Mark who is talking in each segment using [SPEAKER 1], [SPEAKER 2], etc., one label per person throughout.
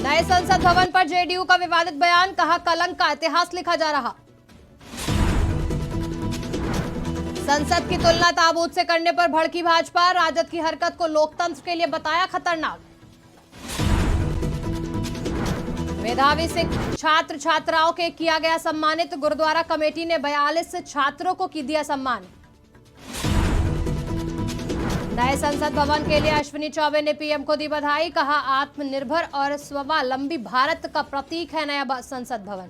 [SPEAKER 1] नए संसद भवन पर जेडीयू का विवादित बयान, कहा कलंक का इतिहास लिखा जा रहा। संसद की तुलना ताबूत से करने पर भड़की भाजपा, राजद की हरकत को लोकतंत्र के लिए बताया खतरनाक। मेधावी सिख छात्र छात्राओं के किया गया सम्मानित, गुरुद्वारा कमेटी ने 42 छात्रों को दिया सम्मान। नए संसद भवन के लिए अश्विनी चौबे ने पीएम को दी बधाई, कहा आत्मनिर्भर और स्वावलंबी भारत का प्रतीक है नया संसद भवन।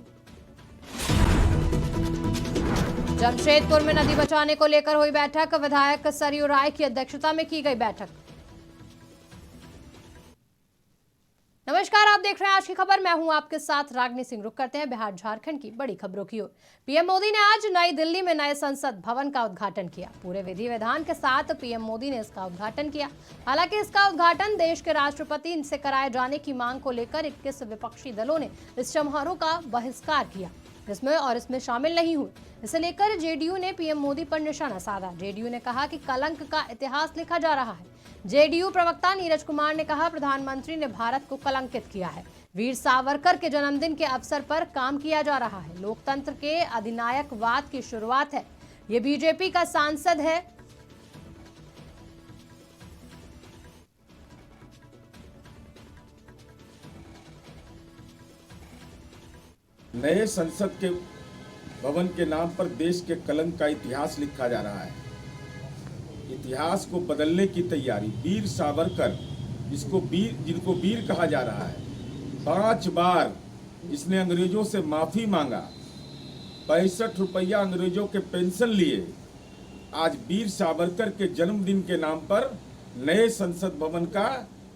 [SPEAKER 1] जमशेदपुर में नदी बचाने को लेकर हुई बैठक, विधायक सरयू राय की अध्यक्षता में की गई बैठक। नमस्कार, आप देख रहे हैं आज की खबर। मैं हूं आपके साथ रागनी सिंह। रुक करते हैं बिहार झारखंड की बड़ी खबरों की ओर। पीएम मोदी ने आज नई दिल्ली में नए संसद भवन का उद्घाटन किया। पूरे विधि विधान के साथ पीएम मोदी ने इसका उद्घाटन किया। हालांकि इसका उद्घाटन देश के राष्ट्रपति से कराए जाने की मांग को लेकर 21 विपक्षी दलों ने इस समारोह का बहिष्कार किया, इसमें शामिल नहीं हुए। इसे लेकर जेडीयू ने पीएम मोदी पर निशाना साधा। जेडीयू ने कहा कि कलंक का इतिहास लिखा जा रहा है। जेडीयू प्रवक्ता नीरज कुमार ने कहा, प्रधानमंत्री ने भारत को कलंकित किया है। वीर सावरकर के जन्मदिन के अवसर पर काम किया जा रहा है। लोकतंत्र के अधिनायकवाद की शुरुआत है। ये बीजेपी का सांसद है।
[SPEAKER 2] नए संसद के भवन के नाम पर देश के कलंक का इतिहास लिखा जा रहा है। इतिहास को बदलने की तैयारी। वीर सावरकर, जिनको वीर कहा जा रहा है, 5 बार जिसने अंग्रेजों से माफी मांगा, 65 रुपया अंग्रेजों के पेंशन लिए, आज वीर सावरकर के जन्मदिन के नाम पर नए संसद भवन का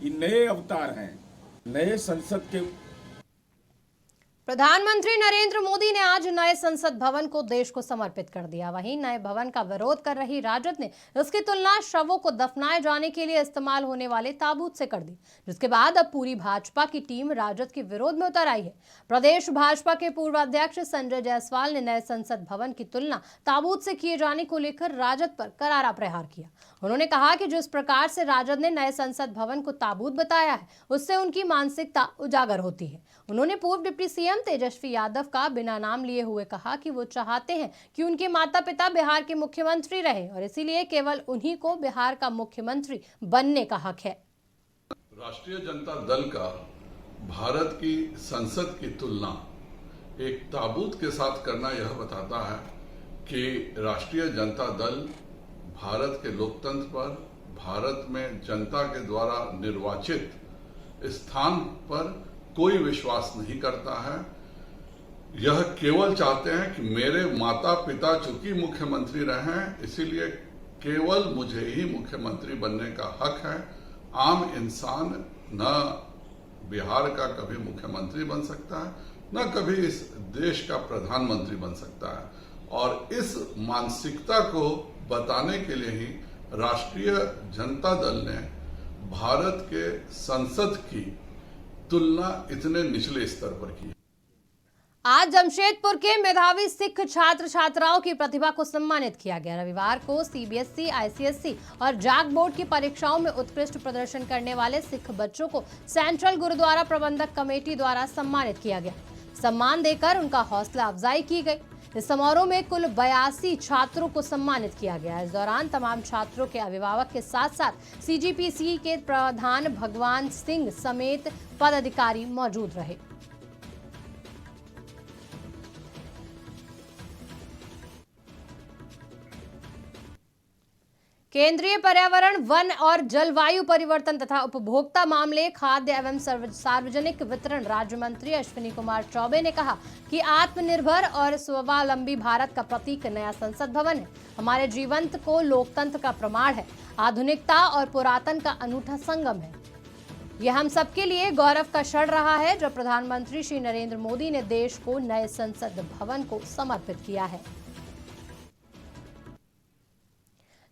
[SPEAKER 2] ये नए अवतार हैं। नए संसद के
[SPEAKER 1] प्रधानमंत्री नरेंद्र मोदी ने आज नए संसद भवन को देश को समर्पित कर दिया। वहीं नए भवन का विरोध कर रही राजद ने इसकी तुलना शवों को दफनाए जाने के लिए इस्तेमाल होने वाले ताबूत से कर दी, जिसके बाद अब पूरी भाजपा की टीम राजद के विरोध में उतर आई है। प्रदेश भाजपा के पूर्व अध्यक्ष संजय जायसवाल ने नए संसद भवन की तुलना ताबूत से किए जाने को लेकर राजद पर करारा प्रहार किया। उन्होंने कहा कि जिस प्रकार से राजद ने नए संसद भवन को ताबूत बताया है, उससे उनकी मानसिकता उजागर होती है। उन्होंने पूर्व डिप्टी सीएम तेजस्वी यादव का बिना नाम लिए हुए कहा कि वो चाहते हैं कि उनके माता पिता बिहार के मुख्यमंत्री रहे और इसीलिए केवल उन्हीं को बिहार का मुख्यमंत्री बनने का हक है।
[SPEAKER 3] राष्ट्रीय जनता दल का भारत की संसद की तुलना एक ताबूत के साथ करना यह बताता है कि राष्ट्रीय जनता दल भारत के लोकतंत्र पर, भारत में जनता के द्वारा निर्वाचित स्थान पर कोई विश्वास नहीं करता है। यह केवल चाहते हैं कि मेरे माता पिता चूंकि मुख्यमंत्री रहे हैं, इसीलिए केवल मुझे ही मुख्यमंत्री बनने का हक है। आम इंसान न बिहार का कभी मुख्यमंत्री बन सकता है, न कभी इस देश का प्रधानमंत्री बन सकता है। और इस मानसिकता को बताने के लिए ही राष्ट्रीय जनता दल ने भारत के संसद की तुलना इतने निचले स्तर पर की।
[SPEAKER 1] आज जमशेदपुर के मेधावी सिख छात्र छात्राओं की प्रतिभा को सम्मानित किया गया। रविवार को सीबीएसई, आईसीएसई और जाक बोर्ड की परीक्षाओं में उत्कृष्ट प्रदर्शन करने वाले सिख बच्चों को सेंट्रल गुरुद्वारा प्रबंधक कमेटी द्वारा सम्मानित किया गया। सम्मान देकर उनका हौसला अफजाई की गई। इस समारोह में कुल 82 छात्रों को सम्मानित किया गया। इस दौरान तमाम छात्रों के अभिभावक के साथ साथ सीजीपीसी के प्रधान भगवान सिंह समेत पदाधिकारी मौजूद रहे। केंद्रीय पर्यावरण, वन और जलवायु परिवर्तन तथा उपभोक्ता मामले, खाद्य एवं सार्वजनिक वितरण राज्य मंत्री अश्विनी कुमार चौबे ने कहा कि आत्मनिर्भर और स्वावलंबी भारत का प्रतीक नया संसद भवन है। हमारे जीवंत को लोकतंत्र का प्रमाण है, आधुनिकता और पुरातन का अनूठा संगम है। यह हम सबके लिए गौरव का क्षण रहा है जब प्रधानमंत्री श्री नरेंद्र मोदी ने देश को नए संसद भवन को समर्पित किया है।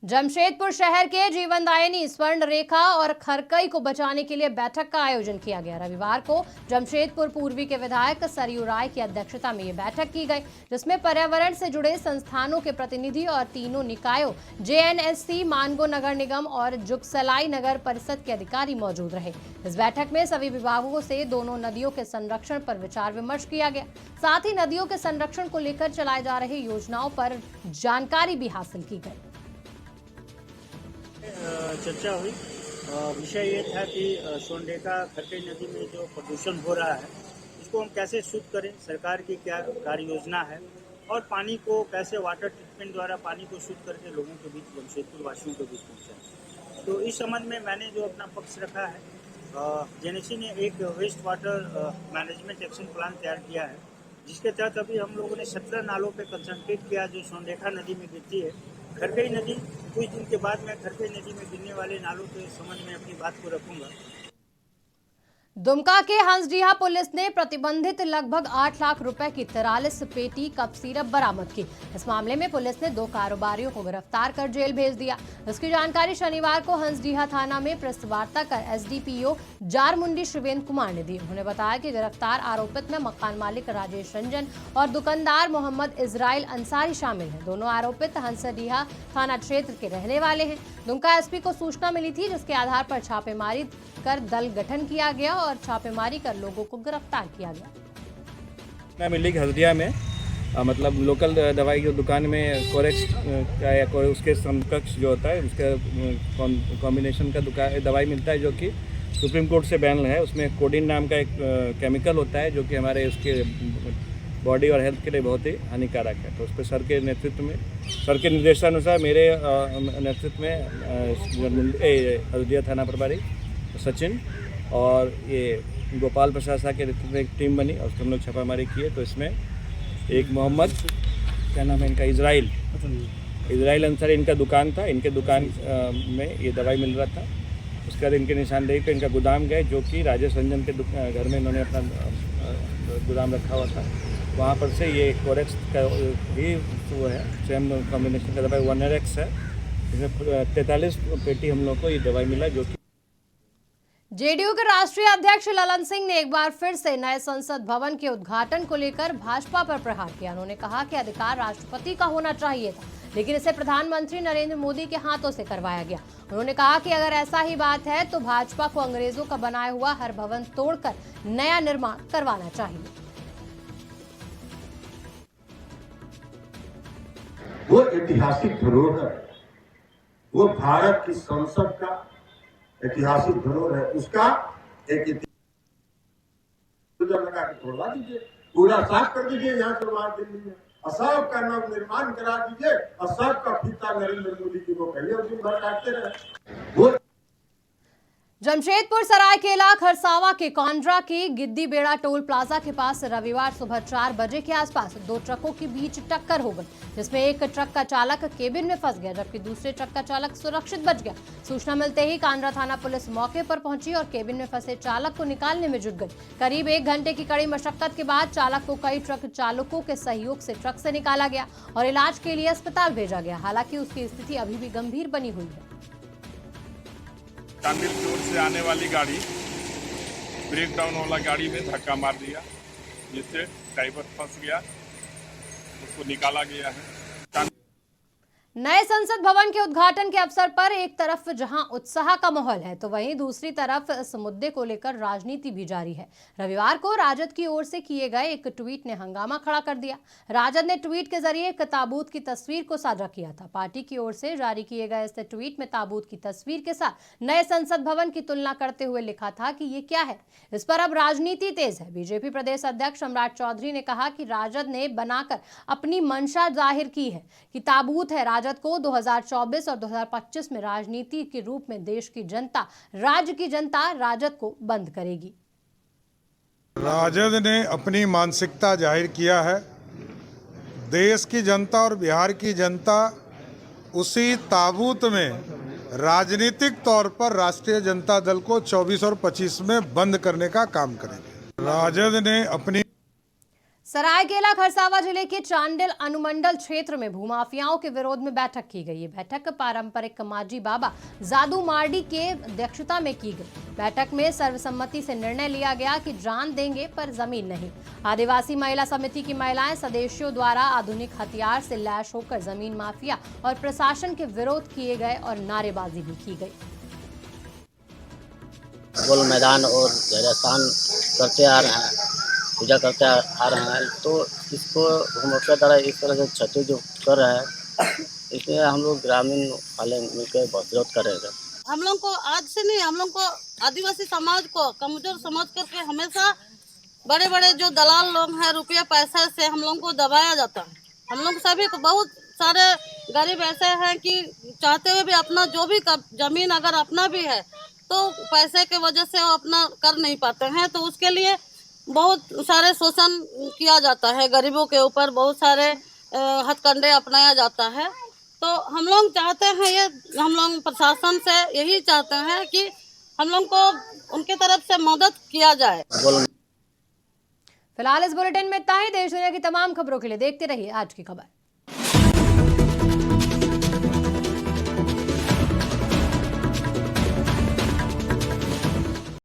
[SPEAKER 1] जमशेदपुर शहर के जीवनदायिनी स्वर्ण रेखा और खरकई को बचाने के लिए बैठक का आयोजन किया गया। रविवार को जमशेदपुर पूर्वी के विधायक सरयू राय की अध्यक्षता में ये बैठक की गई, जिसमें पर्यावरण से जुड़े संस्थानों के प्रतिनिधि और तीनों निकायों JNSC, मानगो नगर निगम और जुगसलाई नगर परिषद के अधिकारी मौजूद रहे। इस बैठक में सभी विभागों से दोनों नदियों के संरक्षण पर विचार विमर्श किया गया। साथ ही नदियों के संरक्षण को लेकर चलाए जा रहे योजनाओं पर जानकारी भी हासिल की गई।
[SPEAKER 4] चर्चा हुई। विषय ये था कि सोनरेखा खरकई नदी में जो प्रदूषण हो रहा है इसको हम कैसे शुद्ध करें, सरकार की क्या कार्य योजना है और पानी को कैसे वाटर ट्रीटमेंट द्वारा पानी को शुद्ध करके लोगों के बीच, जमशेदपुर वासियों के बीच पहुँचाएं। तो इस संबंध में मैंने जो अपना पक्ष रखा है, JNSC ने एक waste water management action plan तैयार किया है, जिसके तहत अभी हम लोगों ने 17 नालों पे कंसंट्रेट किया जो सोनरेखा नदी में गिरती है। खरकई नदी कुछ दिन के बाद मैं खरकई नदी में गिरने वाले नालों के संबंध में अपनी बात को रखूंगा।
[SPEAKER 1] दुमका के हंसडीहा पुलिस ने प्रतिबंधित लगभग 8 लाख रुपए की 43 पेटी कप सिरप बरामद की। इस मामले में पुलिस ने 2 कारोबारियों को गिरफ्तार कर जेल भेज दिया। इसकी जानकारी शनिवार को हंसडीहा थाना में प्रेस वार्ता कर SDPO जारमुंडी शिवेंद्र कुमार ने दी। उन्होंने बताया कि गिरफ्तार आरोपित में मकान मालिक राजेश रंजन और दुकानदार मोहम्मद इजराइल अंसारी शामिल हैं। दोनों आरोपित हंसडीहा थाना क्षेत्र के रहने वाले हैं। दुमका SP को सूचना मिली थी, जिसके आधार पर छापेमारी कर दल गठन किया गया और छापेमारी कर लोगों को गिरफ्तार किया गया।
[SPEAKER 5] मिली हल्दिया में मतलब लोकल दवाई की दुकान में कोरेक्स का या कोई उसके समकक्ष जो होता है उसका कॉम्बिनेशन का दवाई मिलता है, जो कि सुप्रीम कोर्ट से बैन है। उसमें कोडिन नाम का एक केमिकल होता है जो कि हमारे उसके बॉडी और हेल्थ के लिए बहुत ही हानिकारक है। तो उस पर सर के नेतृत्व में, सर के निर्देशानुसार मेरे नेतृत्व में हल्दिया थाना प्रभारी सचिन और ये गोपाल प्रसाद साहब के नेतृत्व में एक टीम बनी और हम लोग छापामारी किए। तो इसमें एक मोहम्मद, क्या नाम है इनका, इजराइल अंसारी इनका दुकान था। इनके दुकान में ये दवाई मिल रहा था। उसके बाद इनके निशानदेही पे इनका गोदाम गए, जो कि राजेश रंजन के घर में इन्होंने अपना गोदाम रखा हुआ था। वहाँ पर से ये कोरेक्स का भी वो है, सेम कॉम्बिनेशन का दवाई 1RX है। इसमें 43 पेटी हम लोग को ये दवाई मिला, जो कि
[SPEAKER 1] JDU के राष्ट्रीय अध्यक्ष ललन सिंह ने एक बार फिर से नए संसद भवन के उद्घाटन को लेकर भाजपा पर प्रहार किया। उन्होंने कहा कि अधिकार राष्ट्रपति का होना चाहिए था, लेकिन इसे प्रधानमंत्री नरेंद्र मोदी के हाथों से करवाया गया। उन्होंने कहा कि अगर ऐसा ही बात है तो भाजपा को अंग्रेजों का बनाया हुआ हर भवन तोड़कर नया निर्माण करवाना चाहिए।
[SPEAKER 6] वो ऐतिहासिक धरोहर, वो भारत की संसद का ऐतिहासिक धरोहर है, उसका एक लगा के तोड़वा दीजिए, पूरा साफ कर दीजिए। यहाँ सरकार दिल्ली में असाफ का नव निर्माण करा दीजिए, असाफ का फीता नरेंद्र मोदी जी को कहिए और दिन भर काटते रहे। वो
[SPEAKER 1] जमशेदपुर सरायकेला खरसावा के कौंड्रा के गिद्दी बेड़ा टोल प्लाजा के पास रविवार सुबह 4 बजे के आसपास 2 ट्रकों के बीच टक्कर हो गई, जिसमें एक ट्रक का चालक केबिन में फंस गया, जबकि दूसरे ट्रक का चालक सुरक्षित बच गया। सूचना मिलते ही कांड्रा थाना पुलिस मौके पर पहुंची और केबिन में फंसे चालक को निकालने में जुट गई। करीब 1 घंटे की कड़ी मशक्कत के बाद चालक को कई ट्रक चालकों के सहयोग से ट्रक से निकाला गया और इलाज के लिए अस्पताल भेजा गया। हालांकि उसकी स्थिति अभी भी गंभीर बनी हुई है।
[SPEAKER 7] कांदिल की ओर से आने वाली गाड़ी ब्रेक डाउन वाला गाड़ी में धक्का मार दिया, जिससे ड्राइवर फंस गया, उसको निकाला गया है।
[SPEAKER 1] नए संसद भवन के उद्घाटन के अवसर पर एक तरफ जहां उत्साह का माहौल है, तो वहीं दूसरी तरफ इस मुद्दे को लेकर राजनीति भी जारी है। रविवार को राजद की ओर से किए गए एक ट्वीट ने हंगामा खड़ा कर दिया। राजद ने ट्वीट के जरिए एक ताबूत की तस्वीर को साझा किया था। पार्टी की ओर से जारी किए गए इस ट्वीट में ताबूत की तस्वीर के साथ नए संसद भवन की तुलना करते हुए लिखा था कि ये क्या है। इस पर अब राजनीति तेज है। बीजेपी प्रदेश अध्यक्ष सम्राट चौधरी ने कहा कि राजद ने बनाकर अपनी मंशा जाहिर की है कि ताबूत है। राजद को 2024 और 2025 में राजनीति के रूप में देश की जनता, राज्य की जनता राजद को बंद करेगी।
[SPEAKER 8] राजद ने अपनी मानसिकता जाहिर किया है। देश की जनता और बिहार की जनता उसी ताबूत में राजनीतिक तौर पर राष्ट्रीय जनता दल को 24 और 25 में बंद करने का काम करेगी। राजद ने अपनी
[SPEAKER 1] सरायकेला खरसावां जिले के चांडिल अनुमंडल क्षेत्र में भूमाफियाओं के विरोध में बैठक की गई। ये बैठक पारंपरिक माजी बाबा जादू मार्डी के अध्यक्षता में की गई। बैठक में सर्वसम्मति से निर्णय लिया गया कि जान देंगे पर जमीन नहीं। आदिवासी महिला समिति की महिलाएं सदस्यों द्वारा आधुनिक हथियार से लैस होकर जमीन माफिया और प्रशासन के विरोध किए गए और नारेबाजी भी की गई।
[SPEAKER 9] गोल मैदान और स्थान करते आ रहे हैं, पूजा करते आ रहे हैं, तो इसको भूमाफिया द्वारा इस तरह से क्षति जो कर रहा है, इसलिए हम लोग ग्रामीण वाले मिलकर बहुत विरोध करेंगे।
[SPEAKER 10] हम लोग को आज से नहीं, हम लोग को आदिवासी समाज को कमजोर समझ करके हमेशा बड़े बड़े जो दलाल लोग हैं रुपया पैसा से हम लोग को दबाया जाता है। हम लोग सभी को बहुत सारे गरीब ऐसे हैं कि चाहते हुए भी अपना जो भी जमीन अगर अपना भी है तो पैसे के वजह से वो अपना कर नहीं पाते हैं, तो उसके लिए बहुत सारे शोषण किया जाता है। गरीबों के ऊपर बहुत सारे हथकंडे अपनाया जाता है। तो हम लोग चाहते हैं, ये हम लोग प्रशासन से यही चाहते हैं कि हम लोग को उनकी तरफ से मदद किया जाए।
[SPEAKER 1] फिलहाल इस बुलेटिन में इतना ही। देश दुनिया की तमाम खबरों के लिए देखते रहिए आज की खबर।